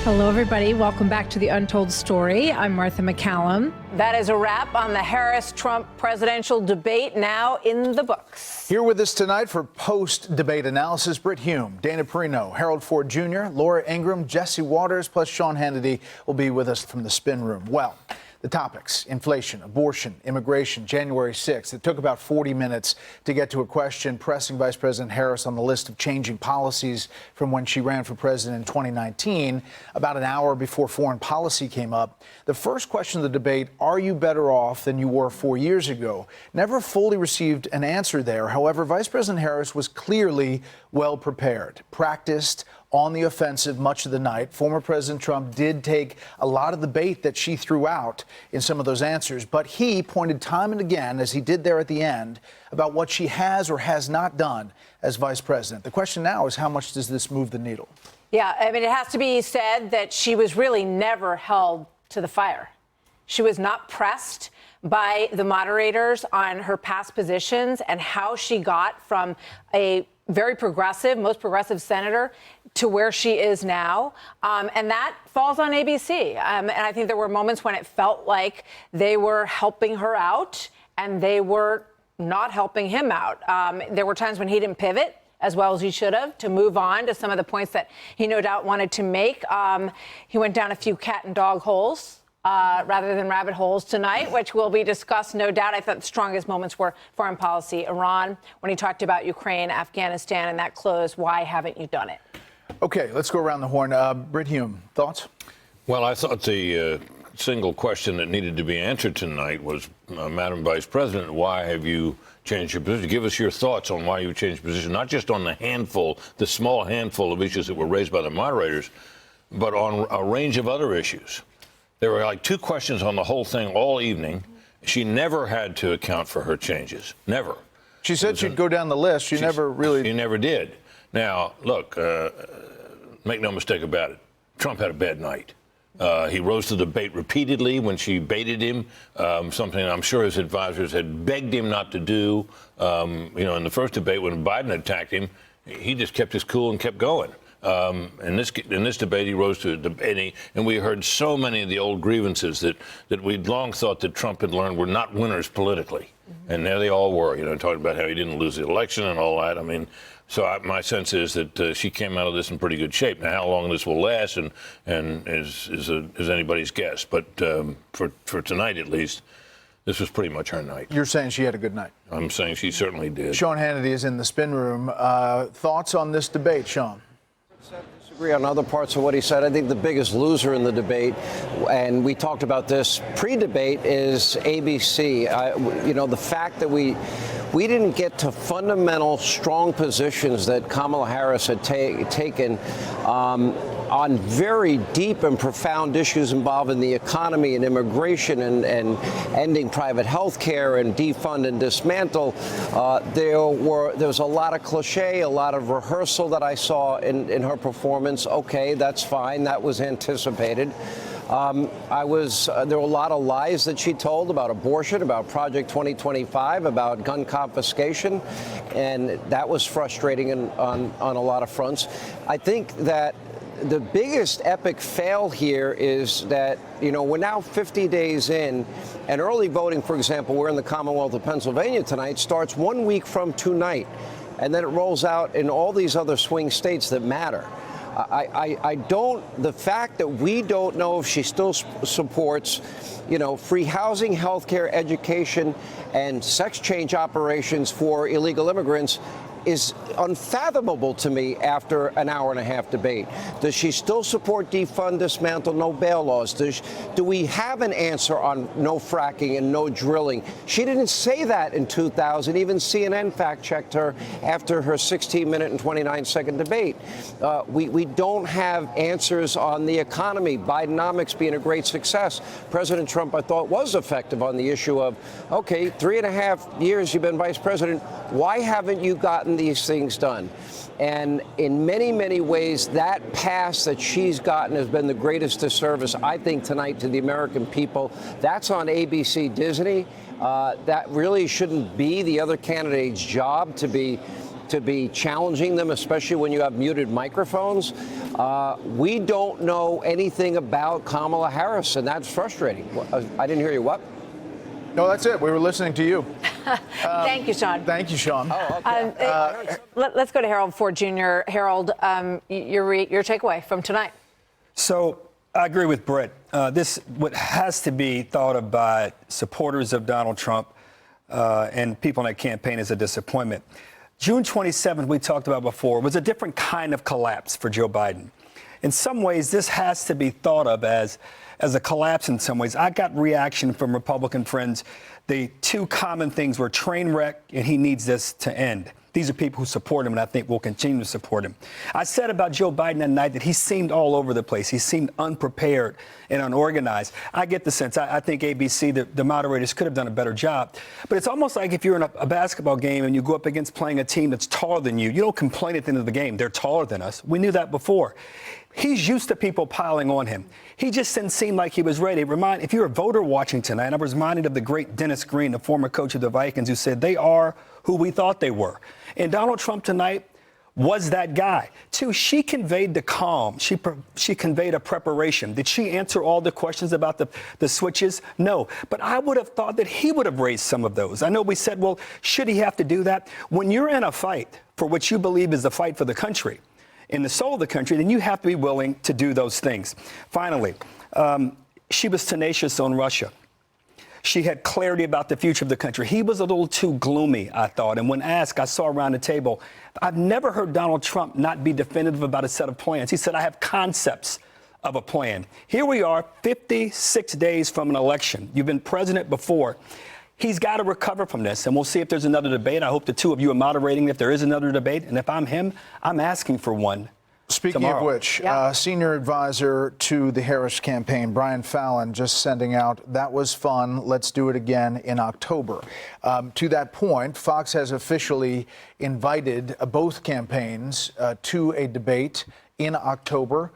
Hello, everybody. Welcome back to The Untold Story. I'm Martha McCallum. That is a wrap on the Harris-Trump presidential debate, now in the books. Here with us tonight for post-debate analysis, Brit Hume, Dana Perino, Harold Ford Jr., Laura Ingraham, Jesse Waters, plus Sean Hannity will be with us from the spin room. Well, the topics: inflation, abortion, immigration, January 6th. It took about 40 minutes to get to a question pressing Vice President Harris on the list of changing policies from when she ran for president in 2019. About an hour before foreign policy came up, the first question of the debate: are you better off than you were 4 years ago? Never fully received an answer there. However, Vice President Harris was clearly well prepared, practiced, on the offensive much of the night. Former President Trump did take a lot of the bait that she threw out in some of those answers, but he pointed time and again, as he did there at the end, about what she has or has not done as vice president. The question now is, how much does this move the needle? Yeah, I mean, it has to be said that she was really never held to the fire. She was not pressed by the moderators on her past positions and how she got from a very progressive, most progressive senator to where she is now. And that falls on ABC. And I think there were moments when it felt like they were helping her out and they were not helping him out. There were times when he didn't pivot as well as he should have to move on to some of the points that he no doubt wanted to make. He went down a few cat and dog holes rather than rabbit holes tonight, which will be discussed, no doubt. I thought the strongest moments were foreign policy, Iran, when he talked about Ukraine, Afghanistan, and that close. Why haven't you done it? Okay, let's go around the horn. Brit Hume, thoughts? Well, I thought the single question that needed to be answered tonight was, Madam Vice President, why have you changed your position? Give us your thoughts on why you changed your position, not just on the small handful of issues that were raised by the moderators, but on a range of other issues. There were like two questions on the whole thing all evening. She never had to account for her changes. Never. She said she'd go down the list. She never did. Now, look, make no mistake about it. Trump had a bad night. He rose to the bait repeatedly when she baited him, something I'm sure his advisors had begged him not to do. In the first debate when Biden attacked him, he just kept his cool and kept going. In this debate, he rose to a debate, and we heard so many of the old grievances that we'd long thought that Trump had learned were not winners politically. Mm-hmm. And there they all were, talking about how he didn't lose the election and all that. I mean, my sense is that she came out of this in pretty good shape. Now, how long this will last and is anybody's guess. But for tonight, at least, this was pretty much her night. You're saying she had a good night? I'm saying she certainly did. Sean Hannity is in the spin room. Thoughts on this debate, Sean? Disagree on other parts of what he said. I think the biggest loser in the debate, and we talked about this pre-debate, is ABC. The fact that we didn't get to fundamental, strong positions that Kamala Harris had taken on very deep and profound issues involving the economy and immigration and ending private health care and defund and dismantle. There was a lot of cliche, a lot of rehearsal that I saw in her performance. Okay, that's fine. That was anticipated. There were a lot of lies that she told about abortion, about Project 2025, about gun confiscation, and that was frustrating on a lot of fronts. I think that the biggest epic fail here is that, we're now 50 days in, and early voting, for example, we're in the Commonwealth of Pennsylvania tonight, starts 1 week from tonight, and then it rolls out in all these other swing states that matter. The fact that we don't know if she still supports, free housing, health care, education, and sex change operations for illegal immigrants is unfathomable to me after an hour-and-a-half debate. Does she still support defund, dismantle, no bail laws? Do we have an answer on no fracking and no drilling? She didn't say that in 2000. Even CNN fact-checked her after her 16-minute and 29-second debate. We don't have answers on the economy, Bidenomics being a great success. President Trump, I thought, was effective on the issue of, okay, 3.5 years you've been vice president. Why haven't you gotten these things done? And in many, many ways, that pass that she's gotten has been the greatest disservice, I think, tonight to the American people. That's on ABC Disney. That really shouldn't be the other candidate's job to be to be challenging them, especially when you have muted microphones. We don't know anything about Kamala Harris, and that's frustrating. I didn't hear you. What? No, that's it. We were listening to you. Thank you, Sean. Thank you, Sean. Oh, okay. Let's go to Harold Ford Jr. Harold, your takeaway from tonight. So I agree with Brit. This what has to be thought of by supporters of Donald Trump and people in that campaign as a disappointment. June 27th, we talked about before, was a different kind of collapse for Joe Biden. In some ways, this has to be thought of as a collapse in some ways. I got reaction from Republican friends. The two common things were train wreck and he needs this to end. These are people who support him and I think will continue to support him. I said about Joe Biden that night that he seemed all over the place. He seemed unprepared and unorganized. I get the sense. I think ABC, the moderators, could have done a better job. But it's almost like if you're in a basketball game and you go up against playing a team that's taller than you, you don't complain at the end of the game. They're taller than us. We knew that before. He's used to people piling on him. He just didn't seem like he was ready. If you're a voter watching tonight, I was reminded of the great Dennis Green, the former coach of the Vikings, who said they are who we thought they were. And Donald Trump tonight was that guy. Two, she conveyed the calm. She conveyed a preparation. Did she answer all the questions about the switches? No. But I would have thought that he would have raised some of those. I know we said, well, should he have to do that? When you're in a fight for what you believe is the fight for the country, in the soul of the country, then you have to be willing to do those things. Finally, she was tenacious on Russia. She had clarity about the future of the country. He was a little too gloomy, I thought. And when asked, I saw around the table, I've never heard Donald Trump not be definitive about a set of plans. He said, I have concepts of a plan. Here we are, 56 days from an election. You've been president before. He's got to recover from this, and we'll see if there's another debate. I hope the two of you are moderating if there is another debate. And if I'm him, I'm asking for one. Speaking tomorrow. of which, senior advisor to the Harris campaign, Brian Fallon, just sending out, that was fun, let's do it again in October. To that point, Fox has officially invited both campaigns to a debate in October.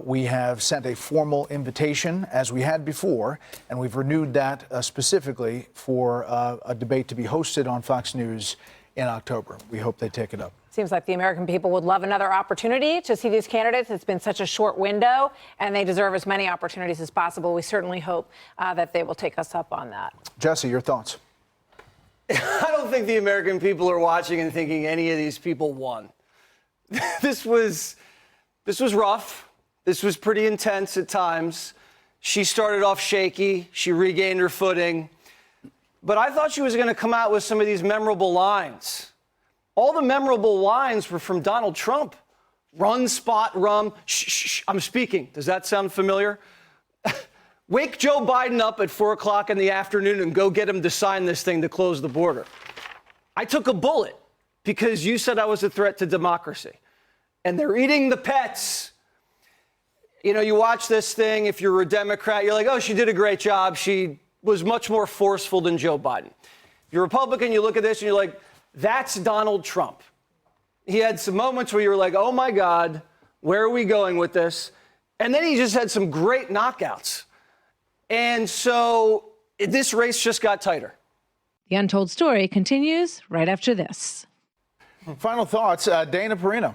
We have sent a formal invitation, as we had before, and we've renewed that specifically for a debate to be hosted on Fox News in October. We hope they take it up. Seems like the American people would love another opportunity to see these candidates. It's been such a short window, and they deserve as many opportunities as possible. We certainly hope that they will take us up on that. Jesse, your thoughts? I don't think the American people are watching and thinking any of these people won. This was rough. This was pretty intense at times. She started off shaky. She regained her footing. But I thought she was going to come out with some of these memorable lines. All the memorable lines were from Donald Trump. Run, spot, rum. Shh, shh, I'm speaking. Does that sound familiar? Wake Joe Biden up at 4 o'clock in the afternoon and go get him to sign this thing to close the border. I took a bullet because you said I was a threat to democracy. And they're eating the pets. You know, you watch this thing, if you're a Democrat, you're like, oh, she did a great job. She was much more forceful than Joe Biden. If you're a Republican, you look at this and you're like, that's Donald Trump. He had some moments where you were like, oh, my God, where are we going with this? And then he just had some great knockouts. And so this race just got tighter. The Untold Story continues right after this. Final thoughts, Dana Perino.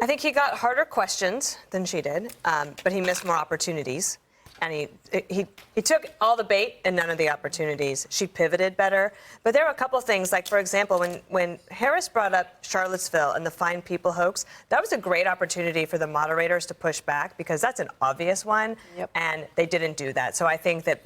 I think he got harder questions than she did, but he missed more opportunities. And he took all the bait and none of the opportunities. She pivoted better. But there were a couple of things, like, for example, when Harris brought up Charlottesville and the Fine People hoax, that was a great opportunity for the moderators to push back because that's an obvious one. Yep. And they didn't do that. So I think that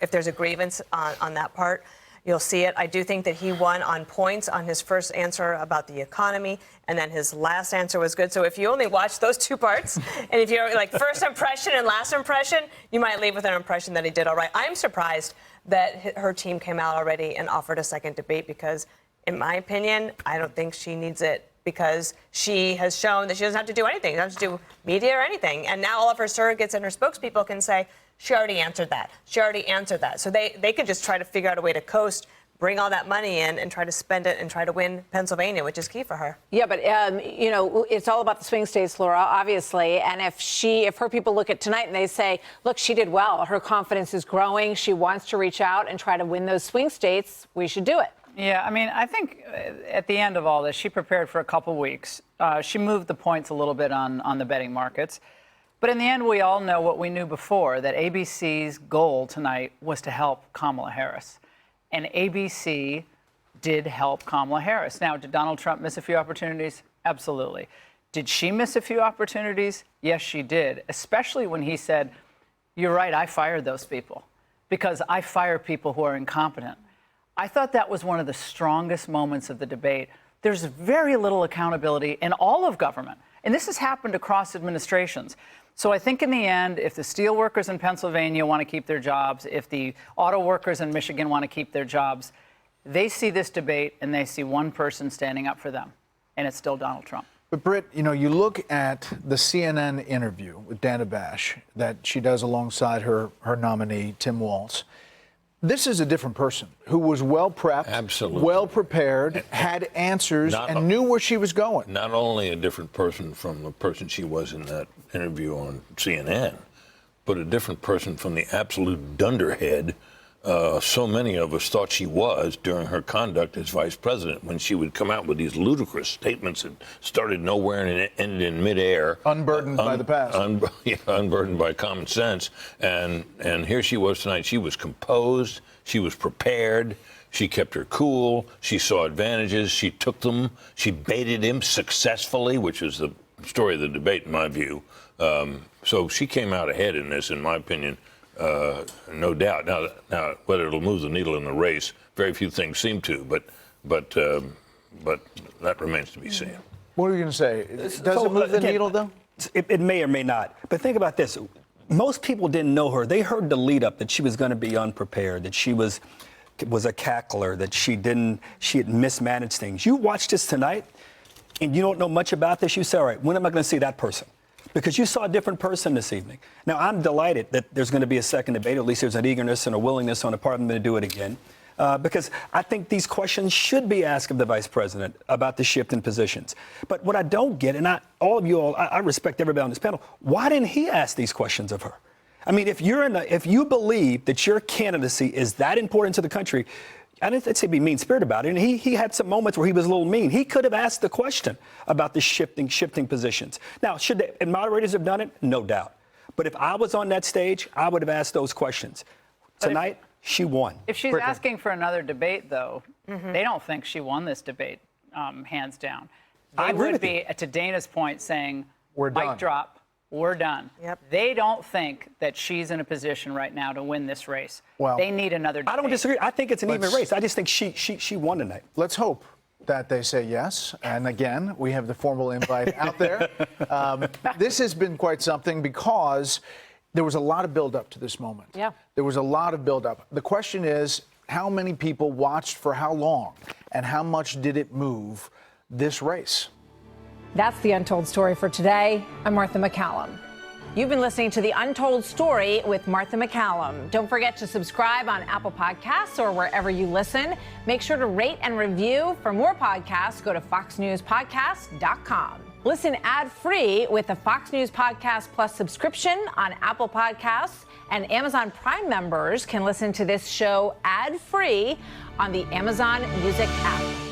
if there's a grievance on that part, you'll see it. I do think that he won on points on his first answer about the economy, and then his last answer was good. So if you only watch those two parts, and if you're like first impression and last impression, you might leave with an impression that he did all right. I'm surprised that her team came out already and offered a second debate because, in my opinion, I don't think she needs it because she has shown that she doesn't have to do anything. She doesn't have to do media or anything. And now all of her surrogates and her spokespeople can say, she already answered that. She already answered that. So they could just try to figure out a way to coast, bring all that money in and try to spend it and try to win Pennsylvania, which is key for her. Yeah, but, you know, it's all about the swing states, Laura, obviously. And if her people look at tonight and they say, look, she did well, her confidence is growing, she wants to reach out and try to win those swing states, we should do it. Yeah, I mean, I think at the end of all this, she prepared for a couple weeks. She moved the points a little bit on the betting markets. But in the end, we all know what we knew before, that ABC's goal tonight was to help Kamala Harris. And ABC did help Kamala Harris. Now, did Donald Trump miss a few opportunities? Absolutely. Did she miss a few opportunities? Yes, she did, especially when he said, "You're right, I fired those people because I fire people who are incompetent." I thought that was one of the strongest moments of the debate. There's very little accountability in all of government, and this has happened across administrations. So I think in the end, if the steel workers in Pennsylvania want to keep their jobs, if the auto workers in Michigan want to keep their jobs, they see this debate and they see one person standing up for them, and it's still Donald Trump. But Brit, you know, you look at the CNN interview with Dana Bash that she does alongside her nominee, Tim Walz. This is a different person who was well prepped, absolutely, well prepared, had answers, and knew where she was going. Not only a different person from the person she was in that interview on CNN, but a different person from the absolute dunderhead so many of us thought she was during her conduct as vice president, when she would come out with these ludicrous statements that started nowhere and ended in midair. Unburdened by the past. Unburdened by common sense. And here she was tonight. She was composed. She was prepared. She kept her cool. She saw advantages. She took them. She baited him successfully, which is the story of the debate, in my view. So she came out ahead in this, in my opinion. No doubt. Now, whether it'll move the needle in the race, very few things seem to, but that remains to be seen. What are you going to say? Does it move the needle, though? It may or may not. But think about this. Most people didn't know her. They heard the lead up that she was going to be unprepared, that she was a cackler, that she had mismanaged things. You watch this tonight, and you don't know much about this. You say, all right, when am I going to see that person? Because you saw a different person this evening. Now, I'm delighted that there's going to be a second debate. At least there's an eagerness and a willingness on the part of them to do it again. Because I think these questions should be asked of the vice president about the shift in positions. But what I don't get, and all of you all, I respect everybody on this panel, why didn't he ask these questions of her? I mean, if you believe that your candidacy is that important to the country, I didn't say be mean-spirited about it. And he had some moments where he was a little mean. He could have asked the question about the shifting positions. Now, should the moderators have done it? No doubt. But if I was on that stage, I would have asked those questions. Tonight, she won. If she's asking for another debate, though, they don't think she won this debate, hands down. They would be, to Dana's point, saying, we're done. Mic drop. We're done. Yep. They don't think that she's in a position right now to win this race. Well, they need another debate. I don't disagree. I think it's an even race. I just think she won tonight. Let's hope that they say yes. And again, we have the formal invite out there. This has been quite something because there was a lot of buildup to this moment. Yeah. There was a lot of buildup. The question is, how many people watched for how long? And how much did it move this race? That's the Untold Story for today. I'm Martha McCallum. You've been listening to The Untold Story with Martha McCallum. Don't forget to subscribe on Apple Podcasts or wherever you listen. Make sure to rate and review. For more podcasts, go to foxnewspodcast.com. Listen ad-free with the Fox News Podcast Plus subscription on Apple Podcasts, and Amazon Prime members can listen to this show ad-free on the Amazon Music app.